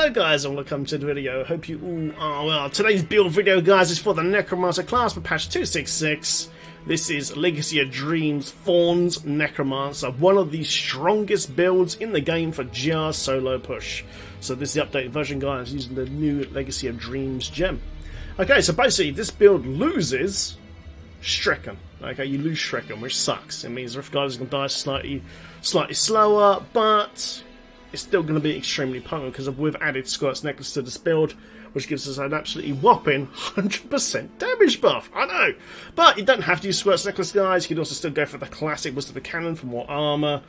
Hello guys and welcome to the video. Hope you all are well. Today's build video, guys, is for the Necromancer class for patch 266. This is Legacy of Dreams Thorns Necromancer, one of the strongest builds in the game for GR solo push. So this is the updated version, guys, using the new Legacy of Dreams gem. Okay, so basically this build loses Stricken. Okay, you lose Stricken, which sucks. It means Rift Guys can die slightly slower, but it's still going to be extremely potent because we've added Squirt's Necklace to this build, which gives us an absolutely whopping 100% damage buff. I know, but you don't have to use Squirt's Necklace, guys. You can also still go for the classic Wizard of the Cannon for more armor,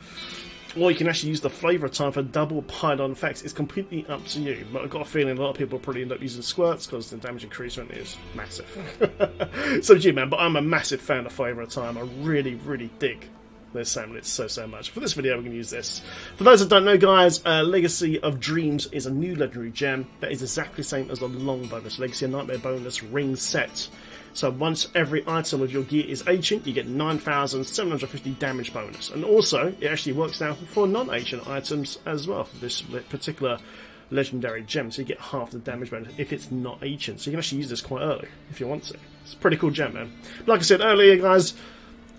or you can actually use the Flavor of Time for double pylon effects. It's completely up to you, but I've got a feeling a lot of people will probably end up using Squirts because the damage increasement is massive. So do you, man, but I'm a massive fan of Flavor of Time. I really dig this samlet so much. For this video we're going to use this. For those that don't know, guys, Legacy of Dreams is a new legendary gem that is exactly the same as the long bonus, Legacy of Nightmare bonus ring set. So once every item of your gear is ancient, you get 9,750 damage bonus. And also, it actually works now for non-ancient items as well, for this particular legendary gem. So you get half the damage bonus if it's not ancient. So you can actually use this quite early if you want to. It's a pretty cool gem, man. But like I said earlier, guys,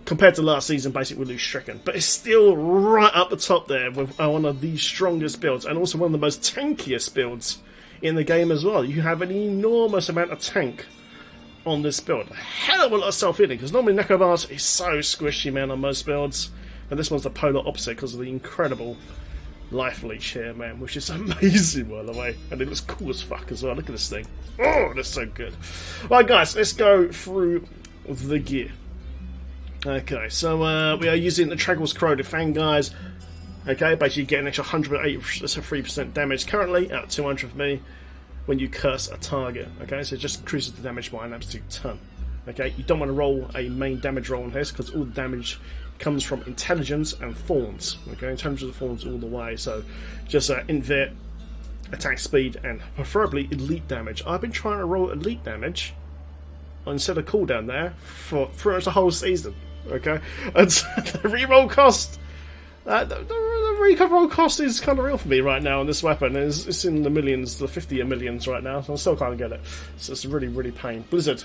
compared to last season, basically we lose Stricken, but it's still right up the top there with one of the strongest builds, and also one of the most tankiest builds in the game as well. You have an enormous amount of tank on this build. A hell of a lot of self-healing, because normally Necromancer is so squishy, man, on most builds, and this one's the polar opposite because of the incredible life leech here, man, which is amazing, by the way, and it looks cool as fuck as well. Look at this thing. Oh, that's so good. Right, guys, let's go through the gear. Okay, so we are using the Traggl's Corroded Fang, guys. Okay, basically you get an extra 183% damage currently out of 200 of me when you curse a target. Okay, so it just increases the damage by an absolute ton. Okay, you don't want to roll a main damage roll on this because all the damage comes from intelligence and thorns. Okay, intelligence and thorns all the way. So just invert attack speed and preferably elite damage. I've been trying to roll elite damage instead of cooldown there for pretty much the whole season. Okay, and the reroll cost, the reroll cost is kind of real for me right now on this weapon. It's in the millions, the 50 millions right now, so I still can't get it. So it's really pain. Blizzard,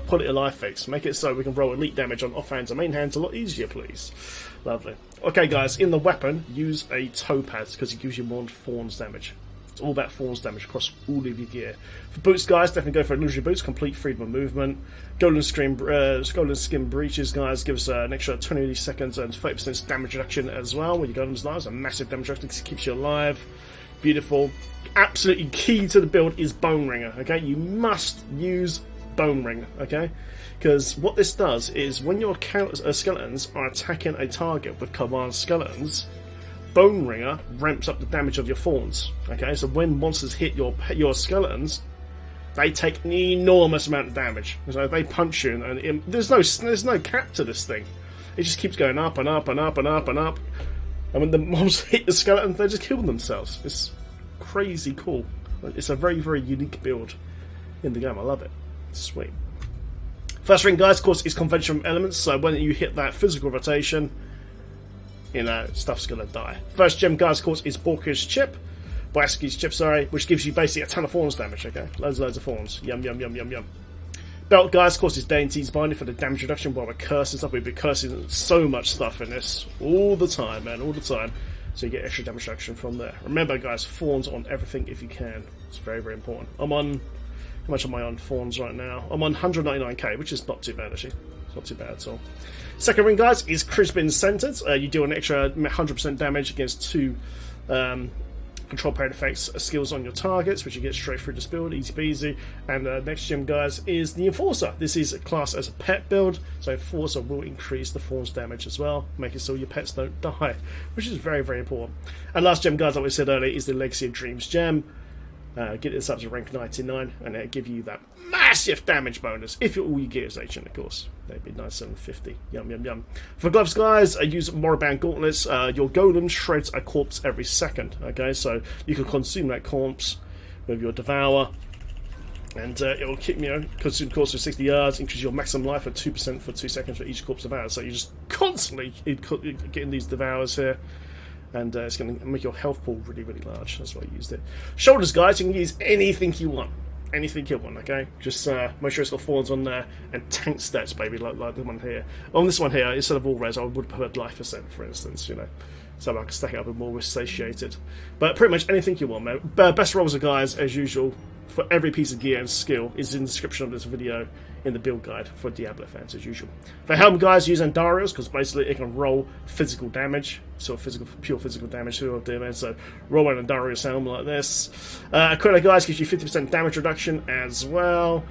put it a life fix. Make it so we can roll elite damage on offhands and main hands a lot easier, please. Lovely. Okay, guys, in the weapon, use a topaz because it gives you more thorns damage. It's all about thorns damage across all of your gear. For boots, guys, definitely go for illusory boots, complete freedom of movement. Golden skin breaches, guys, gives an extra 20 seconds and 30% damage reduction as well. When you go into lives, a massive damage reduction keeps you alive. Beautiful. Absolutely key to the build is Bone Ringer. Okay, you must use Bone Ringer. Okay, because what this does is when your skeletons are attacking a target with command skeletons, Bone Ringer ramps up the damage of your thorns. Okay, so when monsters hit your skeletons, they take an enormous amount of damage. So they punch you, and there's no cap to this thing. It just keeps going up and up and up and up and up. And when the mobs hit the skeleton, they just kill themselves. It's crazy cool. It's a very unique build in the game. I love it. It's sweet. First ring, guys, of course, is conventional elements. So when you hit that physical rotation, you know, stuff's gonna die. First gem, guys, of course, is Borki's Chip. Boaski's Chip, sorry, which gives you basically a ton of thorns damage, okay? Loads of thorns. Yum. Belt, guys, of course, is Deity's Binding for the damage reduction while we're cursing stuff. We've been cursing so much stuff in this all the time, man, all the time. So you get extra damage reduction from there. Remember, guys, thorns on everything if you can. It's very important. I'm on... How much am I on thorns right now? I'm on 199k, which is not too bad, actually. It's not too bad at all. Second ring, guys, is Crispin Centered. You do an extra 100% damage against 2 control parry effects skills on your targets, which you get straight through this build, easy peasy. And next gem, guys, is the Enforcer. This is classed as a pet build, so Enforcer will increase the thorns damage as well, making so your pets don't die, which is very important. And last gem, guys, like we said earlier, is the Legacy of Dreams gem. Get this up to rank 99, and it'll give you that massive damage bonus if all you get is ancient, of course. That'd be 9750. Yum. For gloves, guys, use Moribund Gauntlets. Your golem shreds a corpse every second. Okay, so you can consume that corpse with your Devour, and it will keep, consume the corpse for 60 yards, increase your maximum life at 2% for 2 seconds for each corpse devoured. So you're just constantly getting these Devours here. and it's going to make your health pool really, really large. That's why I used it. Shoulders, guys, you can use anything you want. Anything you want, okay? Just make sure it's got Thorns on there, and tank stats, baby, like the one here. On this one here, instead of all res, I would put life percent, for instance, you know. So I can stack it up and more satiated. But pretty much anything you want, man. Best rolls of guys, as usual, for every piece of gear and skill is in the description of this video in the build guide for Diablo fans, as usual. For helm, guys, use Andariels, because basically it can roll physical damage, sort of pure physical damage to your damage. So roll an Andariels helm like this. Aquila, guys, gives you 50% damage reduction as well.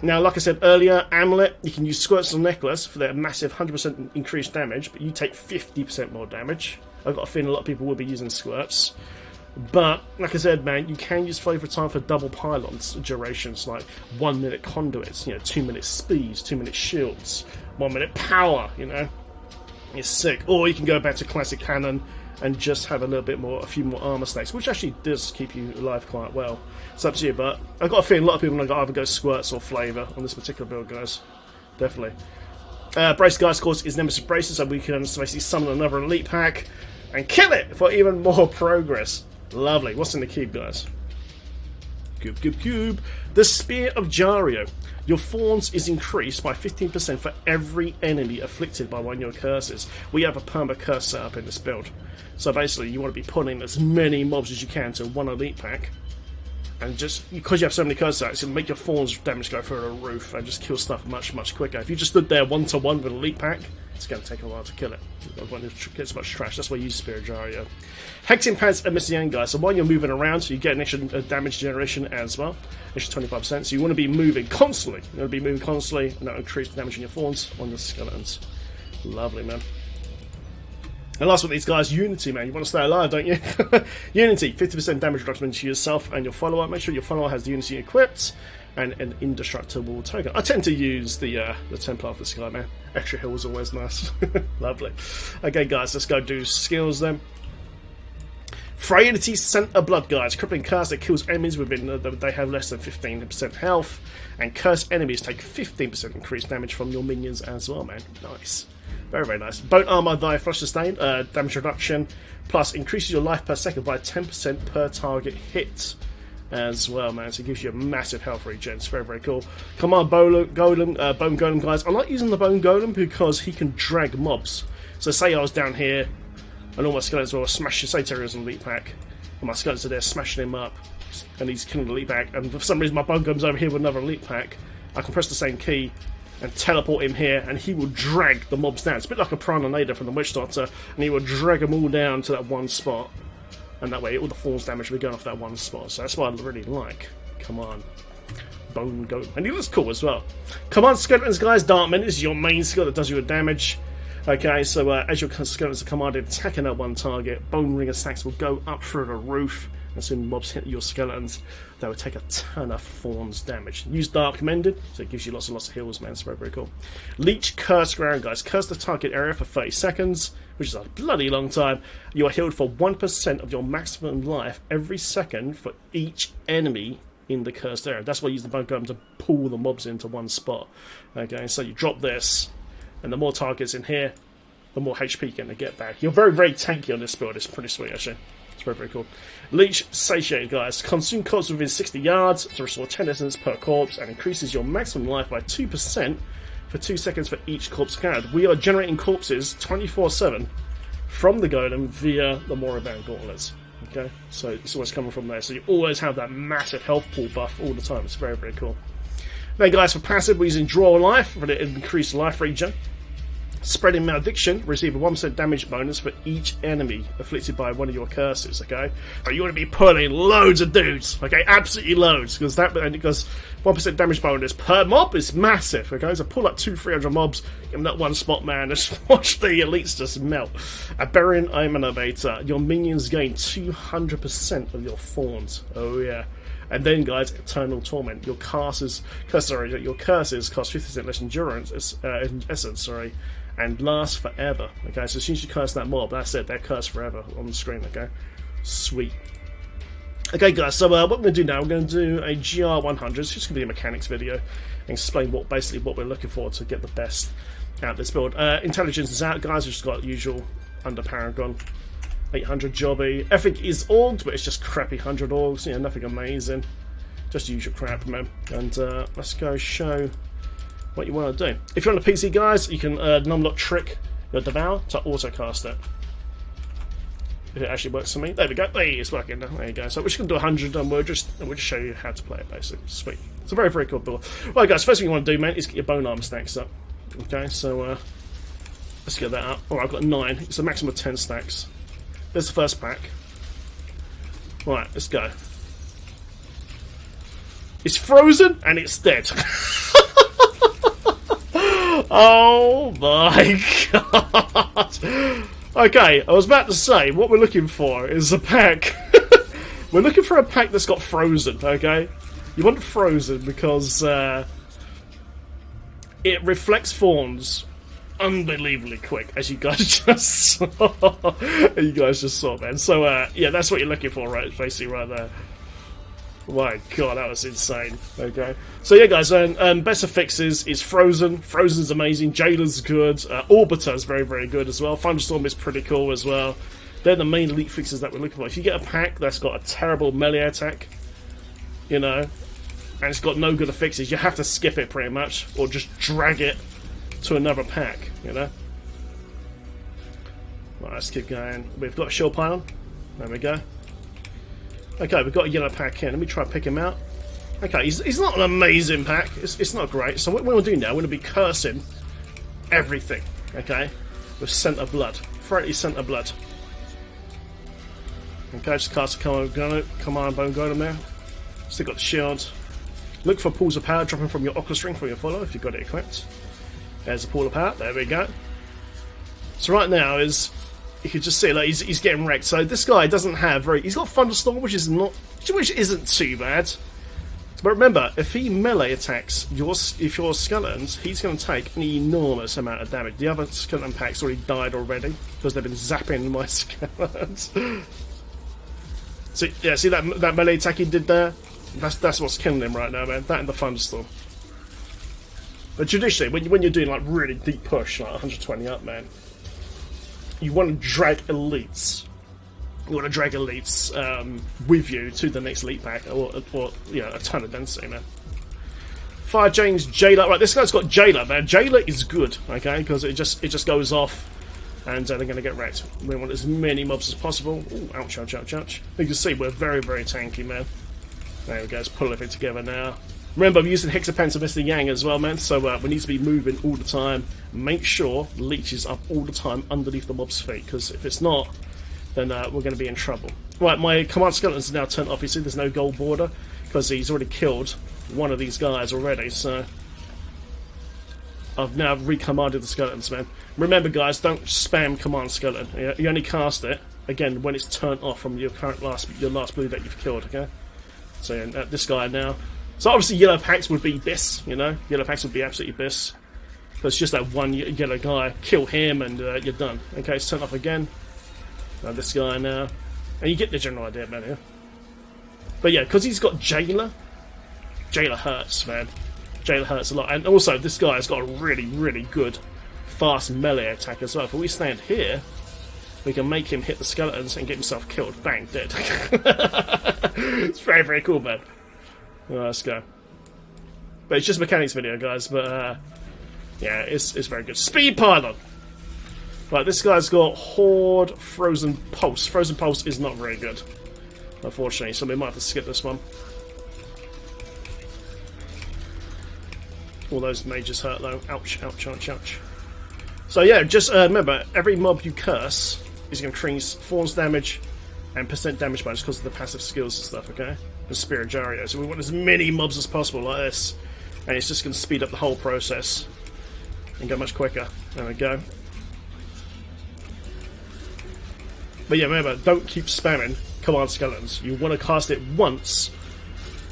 Now, like I said earlier, Amulet, you can use Squirts on Necklace for their massive 100% increased damage, but you take 50% more damage. I've got a feeling a lot of people will be using Squirts. But, like I said, man, you can use Flavor of Time for double pylons durations, like 1 minute conduits, you know, 2 minute speeds, 2 minute shields, 1 minute power, you know. It's sick. Or you can go back to classic cannon and just have a few more armor stacks, which actually does keep you alive quite well. It's up to you, but I've got a feeling a lot of people are going to either go Squirts or Flavor on this particular build, guys. Definitely. Brace, guys, of course, is Nemesis Braces, so we can basically summon another elite pack and kill it for even more progress. Lovely. What's in the cube, guys? Cube. The Spear of Jario. Your Thorns is increased by 15% for every enemy afflicted by one of your curses. We have a perma curse set up in this build. So basically, you want to be putting as many mobs as you can to one elite pack. And just because you have so many curse sets, it'll make your Thorns damage go through the roof and just kill stuff much, much quicker. If you just stood there one-to-one with an elite pack, it's going to take a while to kill it. When it gets much trash, that's why you use Spear of Jario. Hexing Pants are missing end, guys. So while you're moving around, so you get an extra damage generation as well, extra 25%. So you want to be moving constantly. You want to be moving constantly, and that'll increase the damage in your Thorns on the skeletons. Lovely, man. And last one of these guys, Unity, man. You want to stay alive, don't you? Unity, 50% damage reduction to yourself and your follower. Make sure your follower has the Unity equipped and an indestructible token. I tend to use the Templar for this guy, man. Extra heal is always nice. Lovely. Okay, guys, let's go do skills then. Frailty, Scent of Blood, guys. Crippling curse that kills enemies within they have less than 15% health, and cursed enemies take 15% increased damage from your minions as well, man. Nice. Very, very nice. Bone Armor, thy Frost Sustain, damage reduction, plus increases your life per second by 10% per target hit as well, man. So it gives you a massive health regen. It's very, very cool. Command Bone Golem, guys. I like using the Bone Golem because he can drag mobs. So say I was down here and all my skeletons were smashing, say Terry was an elite pack, and my skeletons are there smashing him up, and he's killing the elite pack, and for some reason my Bone Golem's over here with another elite pack. I can press the same key and teleport him here, and he will drag the mobs down. It's a bit like a Prananada from the Witch Doctor, and he will drag them all down to that one spot, and that way all the Thorns damage will be going off that one spot. So that's what I really like. Come on. Bone Golem. And he looks cool as well. Command Skeletons, guys. Darkman is your main skill that does you a damage. Okay, so as your skeletons are commanded attacking at one target, Bone Ringer stacks will go up through the roof. As soon as mobs hit your skeletons, they will take a ton of Thorns damage. Use Dark Mended, so it gives you lots and lots of heals, man. It's very, very cool. Leech Curse Ground, guys. Curse the target area for 30 seconds, which is a bloody long time. You are healed for 1% of your maximum life every second for each enemy in the cursed area. That's why you use the Bone Golem to pull the mobs into one spot. Okay, so you drop this, and the more targets in here, the more HP you're going to get back. You're very, very tanky on this build. It's pretty sweet, actually. It's very, very cool. Leech Satiated, guys. Consume corpse within 60 yards to restore 10 essence per corpse and increases your maximum life by 2% for 2 seconds for each corpse carried. We are generating corpses 24/7 from the Golem via the Moribund Gauntlets. Okay, so it's always coming from there. So you always have that massive health pool buff all the time. It's very, very cool. Then, guys, for passive, we're using Draw Life for the increased life regen. Spreading Malediction, receive a 1% damage bonus for each enemy afflicted by one of your curses, okay? So you want to be pulling loads of dudes, okay? Absolutely loads, because 1% damage bonus per mob is massive, okay? So pull up 200-300 mobs, give them that one spot, man, just watch the elites just melt. Aberrant Aim Innovator, your minions gain 200% of your Thorns, oh yeah. And then, guys, Eternal Torment. Your curses cost 50% less endurance, essence, and last forever. Okay, so as soon as you curse that mob, that's it. They're cursed forever on the screen. Okay, sweet. Okay, guys. So what we're going to do now, we're going to do a GR100. It's just going to be a mechanics video and explain what we're looking for to get the best out of this build. Intelligence is out, guys. We've just got the usual under Paragon. 800 jobby. Everything is orged, but it's just crappy 100 orgs. You know, nothing amazing. Just usual crap, man. And let's go show what you want to do. If you're on the PC, guys, you can numlock trick your Devour to autocast it. If it actually works for me. There we go. Hey, it's working now. There you go. So we're just going to do 100 and we'll just show you how to play it, basically. Sweet. It's a very, very cool build. Right, guys, first thing you want to do, man, is get your bone armor stacks up. Okay, so let's get that up. Alright, I've got 9. It's a maximum of 10 stacks. There's the first pack. Right, let's go. It's frozen and it's dead. Oh my god. Okay, I was about to say, what we're looking for is a pack. We're looking for a pack that's got frozen, okay? You want frozen because it reflects Thorns unbelievably quick, as you guys just saw. Man. So, yeah, that's what you're looking for, right? Basically, right there. My god, that was insane. Okay, so yeah, guys, best of fixes is Frozen. Frozen's amazing. Jailer's good. Orbiter's very, very good as well. Thunderstorm is pretty cool as well. They're the main elite fixes that we're looking for. If you get a pack that's got a terrible melee attack, you know, and it's got no good fixes, you have to skip it pretty much, or just drag it to another pack, you know. Right, let's keep going. We've got a shield pylon. There we go. Okay, we've got a yellow pack here. Let me try and pick him out. Okay, he's not an amazing pack. It's not great. So what we're going to do now, we're going to be cursing everything, okay, with Scent of Blood. Throaty Scent of Blood. Okay, just cast a command bone golem there. Still got the shield. Look for pools of power dropping from your Oculus Ring from your follow if you've got it equipped. There's a pool of power. There we go. So right now is... You can just see, like, he's getting wrecked. So this guy doesn't have very... He's got Thunderstorm, which isn't too bad. But remember, if he melee attacks your skeletons, he's going to take an enormous amount of damage. The other skeleton packs already died already because they've been zapping my skeletons. So yeah, see that melee attack he did there? That's what's killing him right now, man. That and the Thunderstorm. But traditionally, when you're doing like really deep push, like 120 up, man, you want to drag elites. You want to drag elites with you to the next elite pack, or you know, a ton of density, man. Fire James Jailer. Right, this guy's got Jailer, man. Jailer is good, okay, because it just goes off, and they're going to get wrecked. We want as many mobs as possible. Ooh, ouch, ouch, ouch, ouch. You can see we're very, very tanky, man. There we go. Let's pull everything together now. Remember, I'm using Hexapence of Mr. Yang as well, man, so we need to be moving all the time. Make sure Leech is up all the time underneath the mob's feet, because if it's not, then we're going to be in trouble. Right, my command skeleton's now turned off. You see there's no gold border, because he's already killed one of these guys already, so... I've now recommanded the skeletons, man. Remember, guys, don't spam command skeleton. You only cast it, again, when it's turned off from your last blue that you've killed, okay? So, yeah, this guy now... So obviously yellow packs would be this, you know? Yellow packs would be absolutely this. But it's just that one yellow guy. Kill him and you're done. Okay, it's turned off again. Now this guy now. And you get the general idea, man, here. But yeah, because he's got Jailer. Jailer hurts, man. Jailer hurts a lot. And also, this guy's got a really, really good fast melee attack as well. If we stand here, we can make him hit the skeletons and get himself killed. Bang, dead. It's very, very cool, man. Well, let's go. But it's just a mechanics video, guys, but yeah, it's very good. Speed Pylon! Right, this guy's got Horde Frozen Pulse. Frozen Pulse is not very good, unfortunately, so we might have to skip this one. All those mages hurt though. Ouch, ouch, ouch, ouch. So yeah, just remember, every mob you curse is going to increase Thorns damage and percent damage bonus because of the passive skills and stuff, okay? The Spirit Jario. So we want as many mobs as possible like this. And it's just going to speed up the whole process and go much quicker. There we go. But yeah, remember, don't keep spamming command skeletons. You want to cast it once,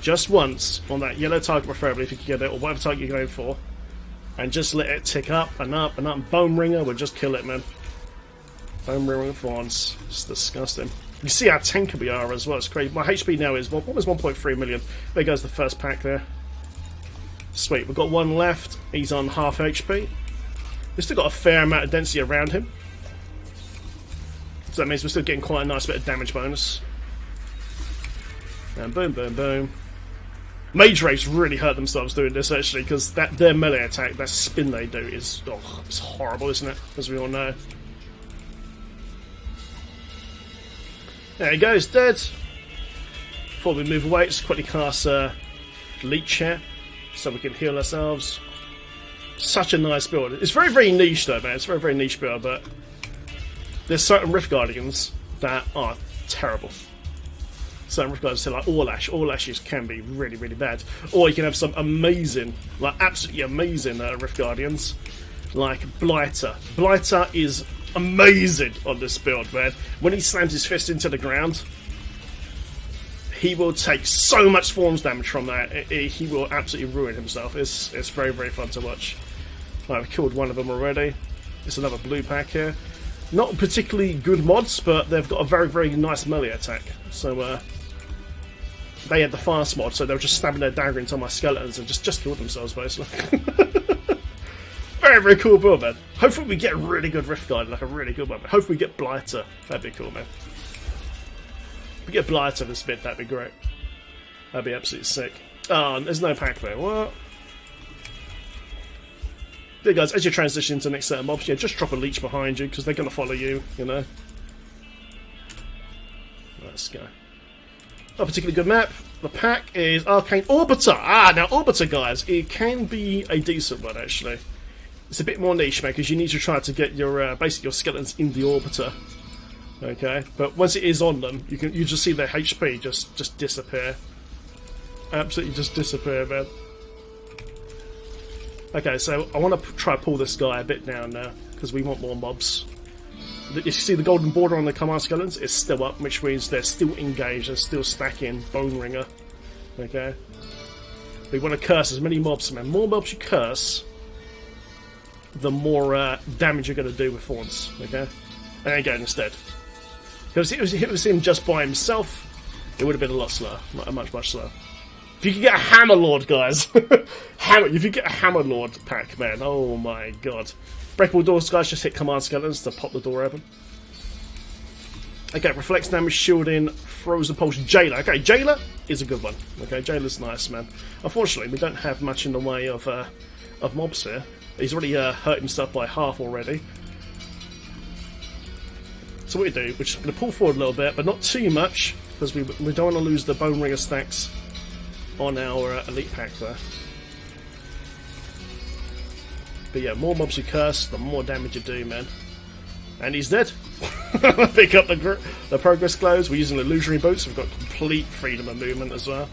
just once, on that yellow target preferably if you can get it, or whatever target you're going for. And just let it tick up and up and up. Bone Ringer will just kill it, man. Bone Ringer Thorns. It's disgusting. You see how tanky we are as well, it's crazy. My HP now is almost 1.3 million. There goes the first pack there. Sweet, we've got one left. He's on half HP. We've still got a fair amount of density around him. So that means we're still getting quite a nice bit of damage bonus. And boom, boom, boom. Mage Wraiths really hurt themselves doing this, actually, because their melee attack, that spin they do, is it's horrible, isn't it? As we all know. There he goes, dead. Before we move away, just quickly cast Leech here, so we can heal ourselves. Such a nice build. It's very, very niche, though, man. It's a very, very niche build, but there's certain Rift Guardians that are terrible. Certain Rift Guardians, so like All Ashes can be really, really bad. Or you can have some amazing, like absolutely amazing Rift Guardians, like Blighter. Blighter is amazing on this build, man. When he slams his fist into the ground, he will take so much Thorns damage from that. He will absolutely ruin himself. It's very, very fun to watch. Right, we've killed one of them already. It's another blue pack here. Not particularly good mods, but they've got a very, very nice melee attack. So, they had the fast mod, so they were just stabbing their dagger into my skeletons and just killed themselves, basically. Very, very cool build, man. Hopefully we get a really good Rift Guard, like a really good one. Hopefully we get Blighter. That'd be cool, man. If we get Blighter this bit, that'd be great. That'd be absolutely sick. Oh, there's no pack there. What? There, guys, as you transition to the next set of mobs, yeah, just drop a leech behind you, because they're going to follow you, you know. Let's go. A particularly good map. The pack is Arcane Orbiter. Ah, now Orbiter, guys, it can be a decent one, actually. It's a bit more niche, man, because you need to try to get your basically your skeletons in the Orbiter. Okay, but once it is on them, you just see their HP just disappear. Absolutely just disappear, man. Okay, so I want to try to pull this guy a bit down now, because we want more mobs. You see the golden border on the command skeletons? It's still up, which means they're still engaged, they're still stacking Bone Ringer. Okay? We want to curse as many mobs, man. The more mobs you curse, the more damage you're going to do with Thorns. Okay? And again, instead. Because if it was him just by himself, it would have been a lot slower. Much, much slower. If you could get a Hammer Lord, guys. If you get a Hammer Lord pack, man, oh my god. Breakable doors, guys, just hit command skeletons to pop the door open. Okay, reflects damage, shielding, frozen pulse, Jailer. Okay, Jailer is a good one. Okay, Jailer's nice, man. Unfortunately, we don't have much in the way of mobs here. He's already hurt himself by half already. So what we do, we're just going to pull forward a little bit, but not too much, because we don't want to lose the Bone Ringer stacks on our elite pack there. But yeah, more mobs you curse, the more damage you do, man. And he's dead. Pick up the progress glows. We're using illusionary boots, so we've got complete freedom of movement as well.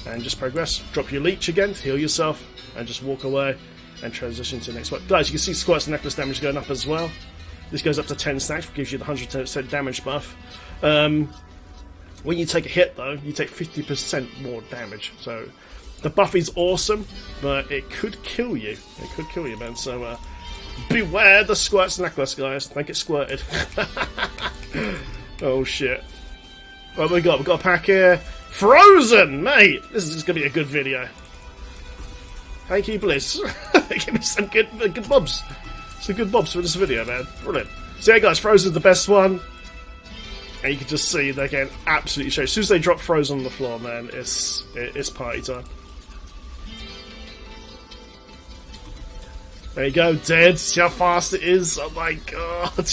And just progress. Drop your leech again, heal yourself, and just walk away and transition to the next one. Guys, you can see Squirt's necklace damage going up as well. This goes up to 10 stacks, which gives you the 100% damage buff. When you take a hit, though, you take 50% more damage. So the buff is awesome, but it could kill you. It could kill you, man. So beware the Squirt's necklace, guys. Don't get squirted. Oh, shit. What have we got? We've got a pack here. Frozen, mate! This is going to be a good video. Thank you, Bliss. Give me some good mobs. Some good mobs for this video, man. Brilliant. So yeah, guys, Frozen's the best one. And you can just see they get absolutely shot. As soon as they drop Frozen on the floor, man, it's party time. There you go, dead. See how fast it is? Oh my god.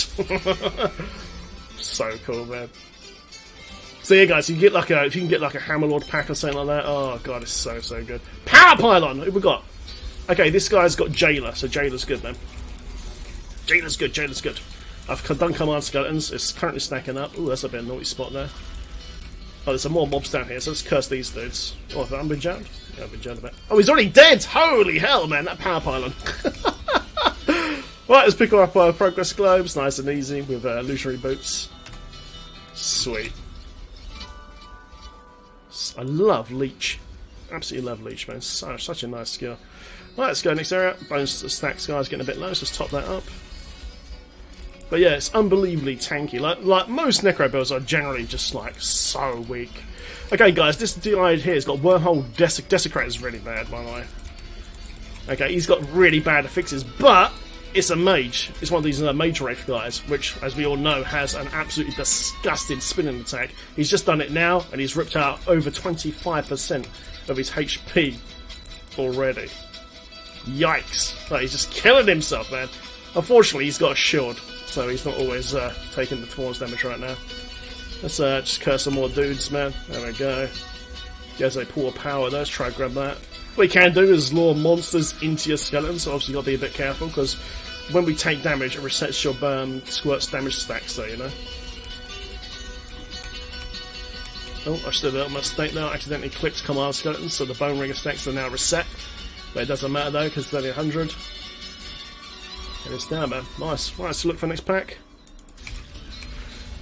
So cool, man. So yeah, guys, if you can get like a Hammerlord pack or something like that, oh god, it's so good. Power Pylon! What have we got? Okay, this guy's got Jailer, so Jailer's good, man. Jailer's good, Jailer's good. I've done command skeletons, it's currently stacking up. Ooh, that's a bit of a naughty spot there. Oh, there's some more mobs down here, so let's curse these dudes. Oh, have I been jammed? Yeah, I've been jammed a bit. Oh, he's already dead! Holy hell, man, that Power Pylon. Right, let's pick up our progress globes, nice and easy, with illusionary boots. Sweet. I love Leech. Absolutely love Leech, man. Such a nice skill. Right, let's go next area. Bones stacks, guys, getting a bit low, so let's top that up. But yeah, it's unbelievably tanky. Like most Necro builds are generally just like so weak. Okay, guys, this guy here has got Wormhole Desecrator's really bad, by the way. Okay, he's got really bad affixes, but it's a mage. It's one of these mage wraith guys, which, as we all know, has an absolutely disgusting spinning attack. He's just done it now, and he's ripped out over 25% of his HP already. Yikes. Like, he's just killing himself, man. Unfortunately, he's got a shield, so he's not always taking the Thorns damage right now. Let's just curse some more dudes, man. There we go. He has a poor power. Let's try to grab that. What you can do is lure monsters into your skeletons, so obviously you've got to be a bit careful, because when we take damage, it resets your squirt's damage stacks, though, you know. Oh, I just did a little mistake there. I accidentally clicked command skeletons, so the bone ringer stacks are now reset. But it doesn't matter, though, because it's only 100. And it's down, man. Nice. Right, let's look for the next pack.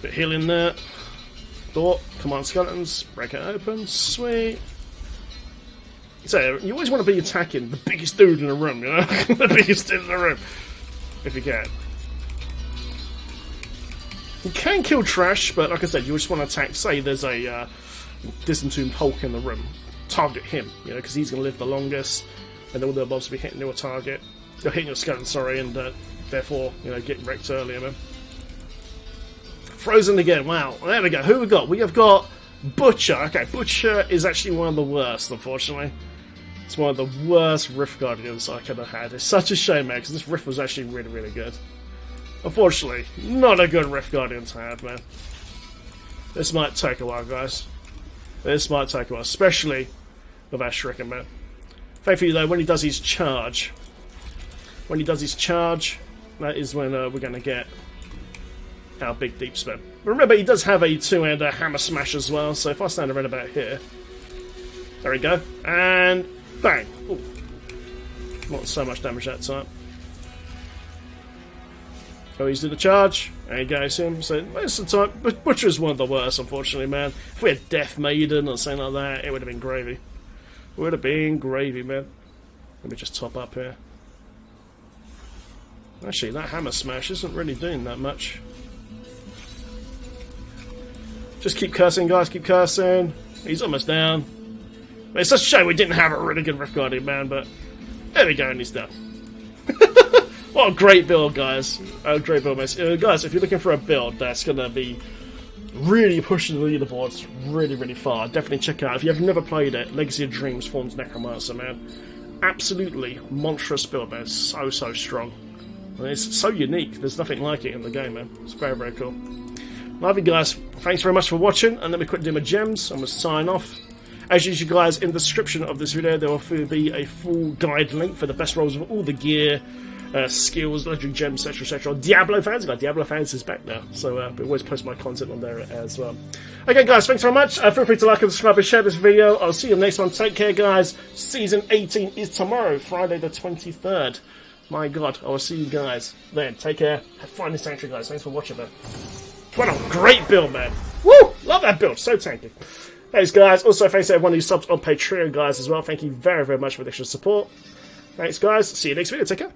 Bit of healing there. Thought, command skeletons, break it open, sweet. So, you always want to be attacking the biggest dude in the room, you know? The biggest dude in the room, if you can. You can kill trash, but like I said, you just want to attack, say there's a disentombed Hulk in the room. Target him, you know, because he's going to live the longest, and all the mobs will be hitting your target. You're hitting your skeleton, sorry, and therefore, you know, getting wrecked earlier, man. Frozen again, wow. There we go. Who we got? We have got Butcher. Okay, Butcher is actually one of the worst, unfortunately. It's one of the worst Rift Guardians I could have had. It's such a shame, man, because this Rift was actually really, really good. Unfortunately, not a good Rift Guardian to have, man. This might take a while, guys. This might take a while, especially with our Shuriken, man. Thankfully, though, when he does his charge, that is when we're going to get our big deep spin. But remember, he does have a two-hander hammer smash as well, so if I stand around about here, there we go, and bang! Ooh. Not so much damage that time. Oh, he's doing the charge, there he goes him, so most of the time, but Butcher's one of the worst, unfortunately, man. If we had Death Maiden or something like that, it would have been gravy. Would have been gravy, man. Let me just top up here. Actually, that hammer smash isn't really doing that much. Just keep cursing, guys, keep cursing. He's almost down. But it's such a shame we didn't have a really good Rift Guardian, man, but there we go, and he's down. What a great build, guys. A great build, guys, if you're looking for a build that's going to be really pushing the leaderboards really, really far, definitely check it out. If you've never played it, Legacy of Dreams Thorns Necromancer, man. Absolutely monstrous build, man. It's so, so strong. And it's so unique. There's nothing like it in the game, man. It's very, very cool. Love you guys. Thanks very much for watching. And let me quickly do my gems. I'm going to sign off. As usual, guys, in the description of this video, there will be a full guide link for the best rolls of all the gear, skills, legendary gems, etc., etc. Diablo fans, Diablo fans is back now, so I always post my content on there as well. Okay, guys, thanks very much. Feel free to like and subscribe and share this video. I'll see you in the next one. Take care, guys. Season 18 is tomorrow, Friday the 23rd. My God, I will see you guys then. Take care. Have fun in Sanctuary, guys. Thanks for watching, man. What a great build, man. Woo! Love that build. So tanky. Thanks, guys. Also, thanks to everyone who subs on Patreon, guys, as well. Thank you very, very much for the extra support. Thanks, guys. See you next video. Take care.